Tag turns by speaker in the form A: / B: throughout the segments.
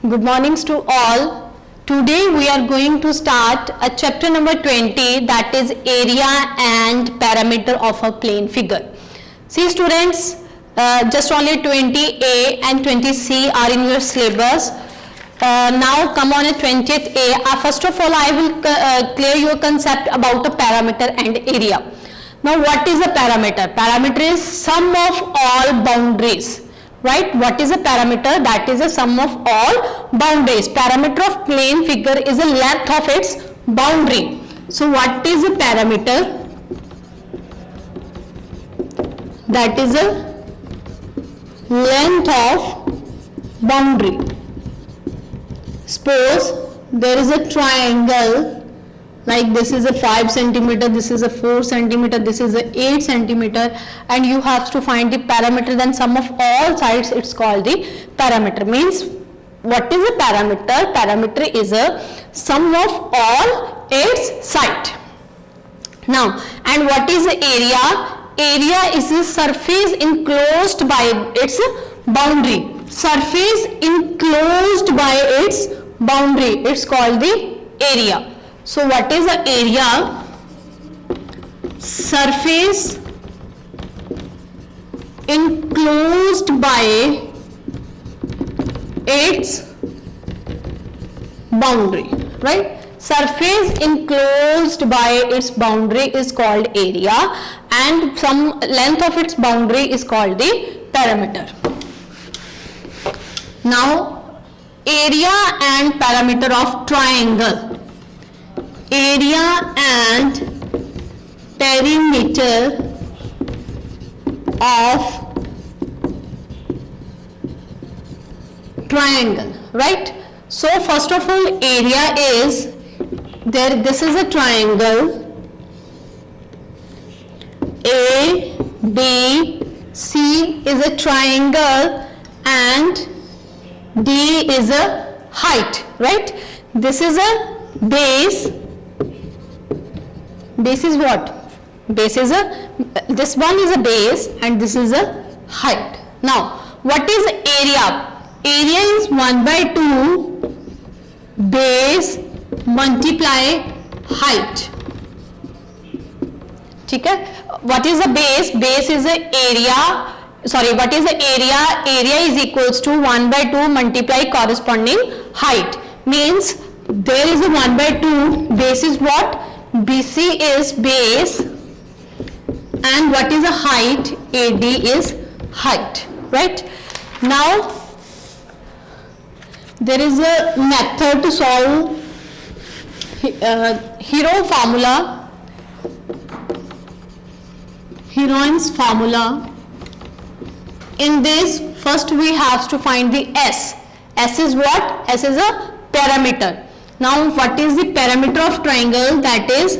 A: Good mornings to all. Today we are going to start a chapter number 20, that is area and parameter of a plane figure. See students, just only 20A and 20C are in your syllabus. Now come on a 20th A. First of all, I will clear your concept about a parameter and area. Now what is a parameter? Parameter is sum of all boundaries. Right? What is a parameter? That is a sum of all boundaries. Parameter of plane figure is the length of its boundary. So what is a parameter? That is a length of boundary. Suppose there is a triangle, like this is a 5 centimeter, this is a 4 centimeter, this is a 8 centimeter, and you have to find the parameter, then sum of all sides, it's called the parameter. Means what is a parameter? Parameter is a sum of all its side. Now, and what is the area? Area is a surface enclosed by its boundary. Surface enclosed by its boundary, it's called the area. So what is the area? Surface enclosed by its boundary, right? Surface enclosed by its boundary is called area, and some length of its boundary is called the parameter. Now, area and parameter of triangle. Area and perimeter of triangle, right? So first of all, area is there, this is a triangle A, B, C is a triangle and D is a height, right? This is a base. Base is what? Base is a, this one is a base and this is a height. Now, what is area? Area is 1 by 2 base multiply height. Okay? What is the base? Base is the area. Sorry, what is the area? Area is equals to 1 by 2 multiply corresponding height. Means there is a 1 by 2, base is what? BC is base, and what is the height? AD is height, right? Now, there is a method to solve Heron's formula. In this, first we have to find the S. S is what? S is a parameter. Now, what is the parameter of triangle? That is,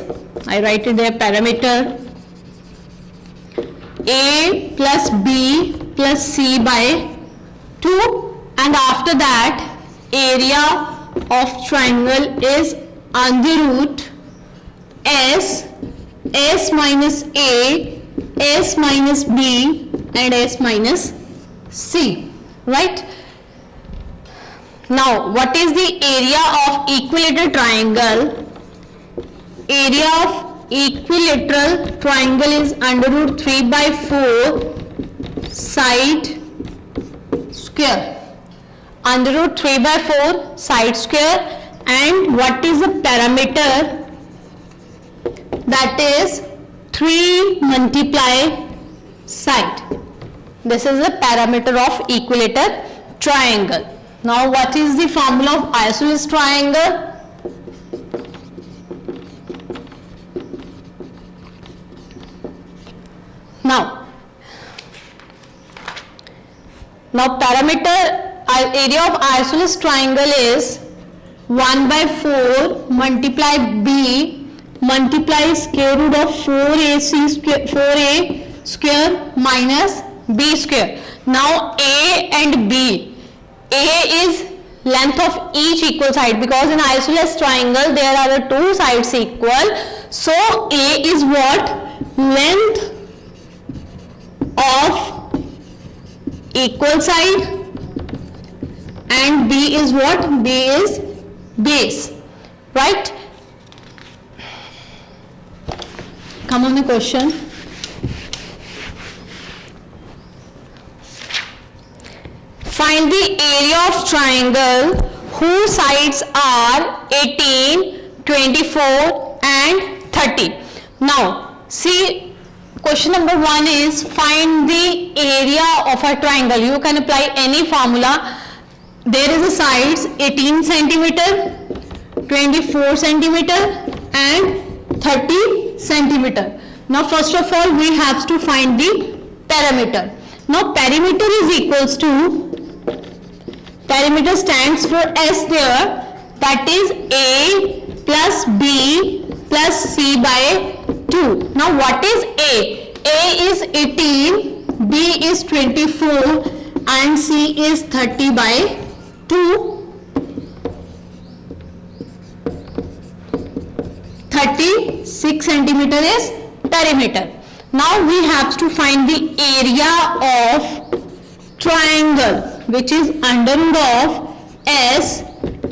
A: I write it there, parameter A plus B plus C by 2, and after that, area of triangle is under root S, S minus A, S minus B and S minus C, right? Now, what is the area of equilateral triangle? Area of equilateral triangle is under root 3 by 4 side square. Under root 3 by 4 side square, and what is the parameter? That is 3 multiply side. This is the parameter of equilateral triangle. Now, what is the formula of isosceles triangle? Now parameter area of isosceles triangle is 1 by 4 multiply B multiply square root of 4AC square minus B square. Now A and B. A is length of each equal side, because in isosceles triangle there are two sides equal. So A is what? Length of equal side and B is what? B is base, right? Come on the question. Find the area of triangle whose sides are 18, 24 and 30. Now see, question number 1 is find the area of a triangle. You can apply any formula. There is a sides 18 centimeter, 24 centimeter and 30 centimeter. Now first of all we have to find the perimeter. Now perimeter is equals to, perimeter stands for S there, that is A plus B plus C by 2. Now what is A? A is 18, B is 24 and C is 30 by 2. 36 centimeter is perimeter. Now we have to find the area of triangle, which is under root of S,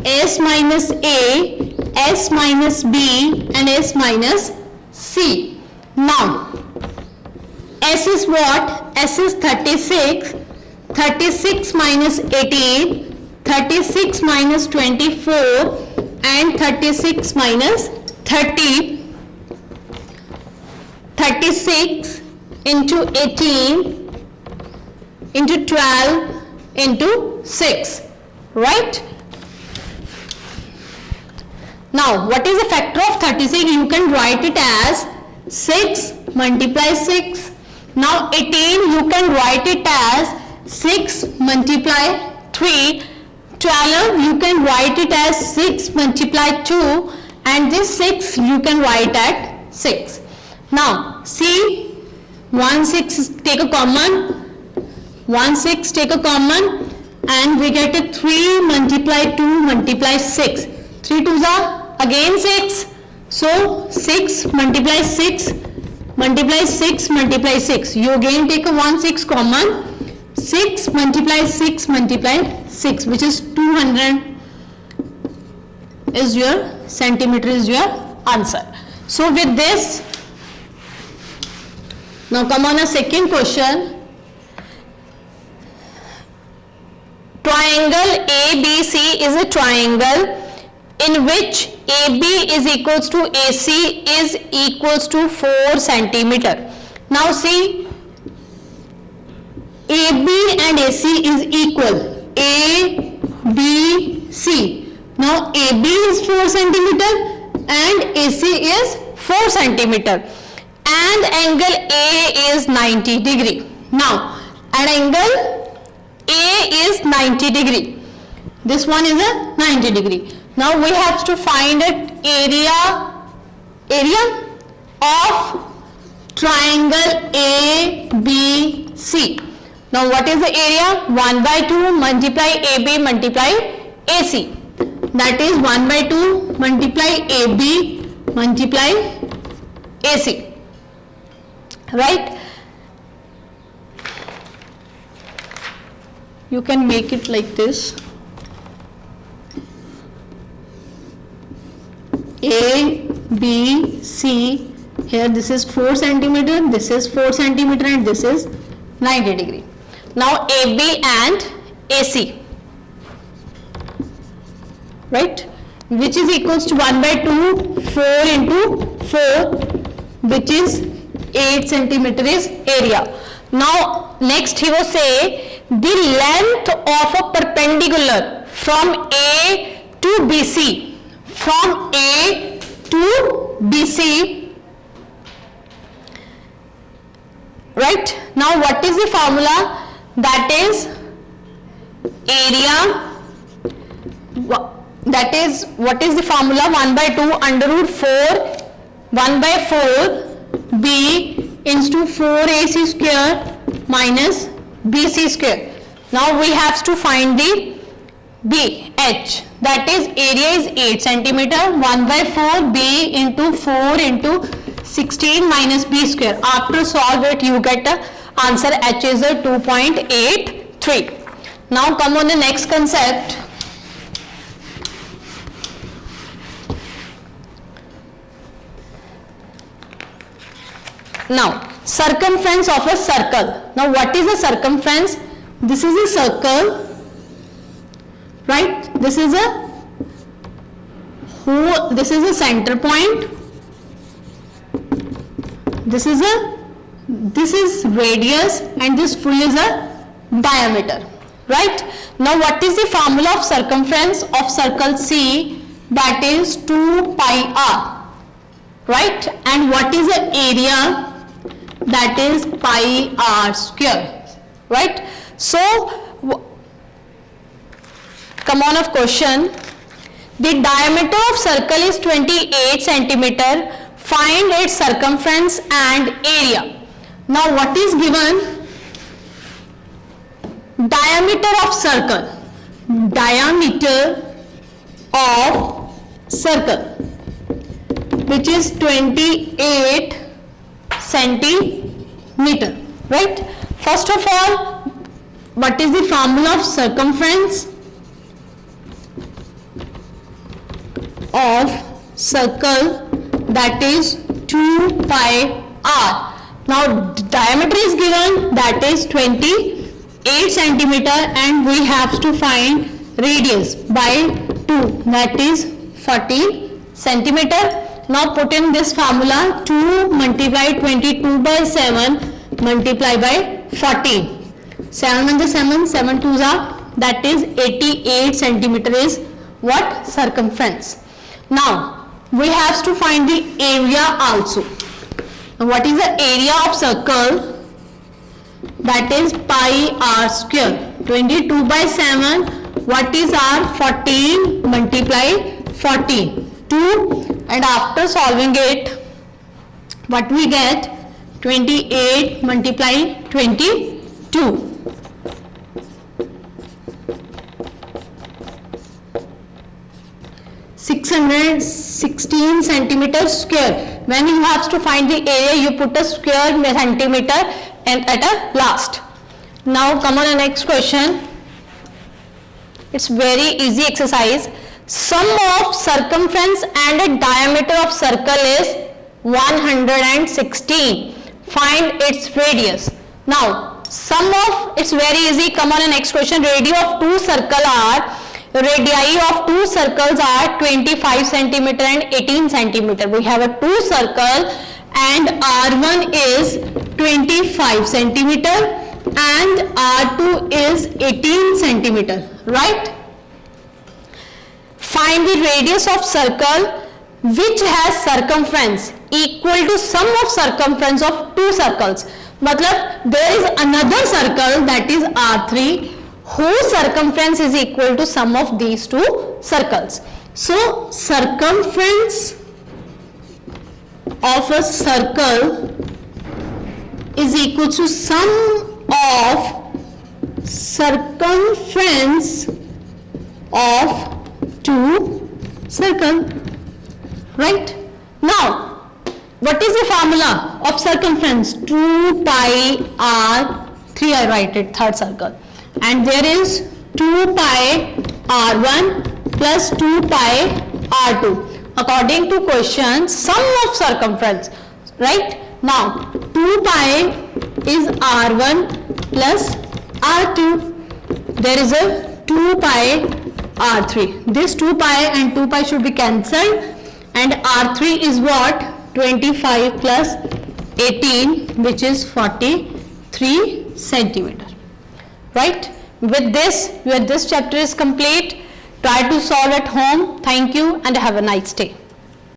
A: S minus A, S minus B and S minus C. Now S is what? S is 36, 36 minus 18, 36 minus 24 and 36 minus 30. 36 into 18 into 12 into 6, right? Now what is the factor of 36? You can write it as 6 multiply 6. Now 18 you can write it as 6 multiply 3. 12 you can write it as 6 multiply 2, and this 6 you can write at 6. Now see, 1 6 take a common, 1 6 take a common and we get a 3 multiply 2 multiply 6. 3 2s are again 6. So 6 multiply 6 multiply 6 multiply 6. You again take a 1 6 common. 6 multiply 6 multiply 6, which is 200 is your centimeter is your answer. So with this, now come on a second question. Triangle ABC is a triangle in which AB is equals to AC is equals to 4 centimeter. Now see, AB and AC is equal. A, B, C. Now AB is 4 centimeter and AC is 4 centimeter. And angle A is 90 degree. Now an angle A is 90 degree. This one is a 90 degree. Now we have to find an area of triangle ABC. Now what is the area? 1 by 2 multiply AB multiply AC. That is 1 by 2 multiply AB multiply AC. Right? You can make it like this. A, B, C. Here this is 4 centimeter, this is 4 centimeter and this is 90 degree. Now AB and AC. Right? Which is equals to 1 by 2, 4 into 4, which is 8 centimeter is area. Now next he will say the length of a perpendicular from A to BC. From A to BC. Right? Now what is the formula? That is area. That is, what is the formula? 1 by 2 under root 4, 1 by 4 B into 4AC square minus BC square. Now we have to find the BH. That is area is 8 centimeter. 1 by 4 B into 4 into 16 minus B square. After solve it you get the answer H is a 2.83. Now come on the next concept. Now, circumference of a circle. Now, what is a circumference? This is a circle, right? This is a whole, this is a center point. This is radius, and this full is a diameter, right? Now, what is the formula of circumference of circle C? That is 2 pi r, right? And what is the area? That is pi r square, right? So, come on of question. The diameter of circle is 28 centimeter. Find its circumference and area. Now, what is given? Diameter of circle. Diameter of circle, which is 28 centimeter, right? First of all, what is the formula of circumference of circle? That is 2 pi r. Now, diameter is given, that is 28 centimeter, and we have to find radius by 2, that is 14 centimeter. Now, put in this formula, 2 multiplied 22 by 7 multiplied by 14. 7 and the 7, 7 2s are, that is 88 centimeter is what? Circumference. Now, we have to find the area also. What is the area of circle? That is pi r square. 22 by 7, what is r? 14 multiply 14. 2, and after solving it, what we get? 28 multiply 22. 616 centimeter square. When you have to find the area, you put a square centimeter and at a last. Now come on the next question. It's very easy exercise. Sum of circumference and a diameter of circle is 116. Find its radius. Now sum of, it's very easy. Come on the next question. Radii of two circles are 25 centimeter and 18 centimeter. We have a two circle and R1 is 25 centimeter and R2 is 18 centimeter, right? Find the radius of circle which has circumference equal to sum of circumference of two circles. Matlab, there is another circle, that is R3, whose circumference is equal to sum of these two circles. So, circumference of a circle is equal to sum of circumference of two circles, right? Now, what is the formula of circumference? 2 pi r3, I write it, third circle, and there is 2 pi r1 plus 2 pi r2. According to question, sum of circumference, right? Now, 2 pi is r1 plus r2. There is a 2 pi r3. This 2 pi and 2 pi should be cancelled, and r3 is what? 25 plus 18, which is 43 centimeter, right? With this chapter is complete. Try to solve at home. Thank you and have a nice day.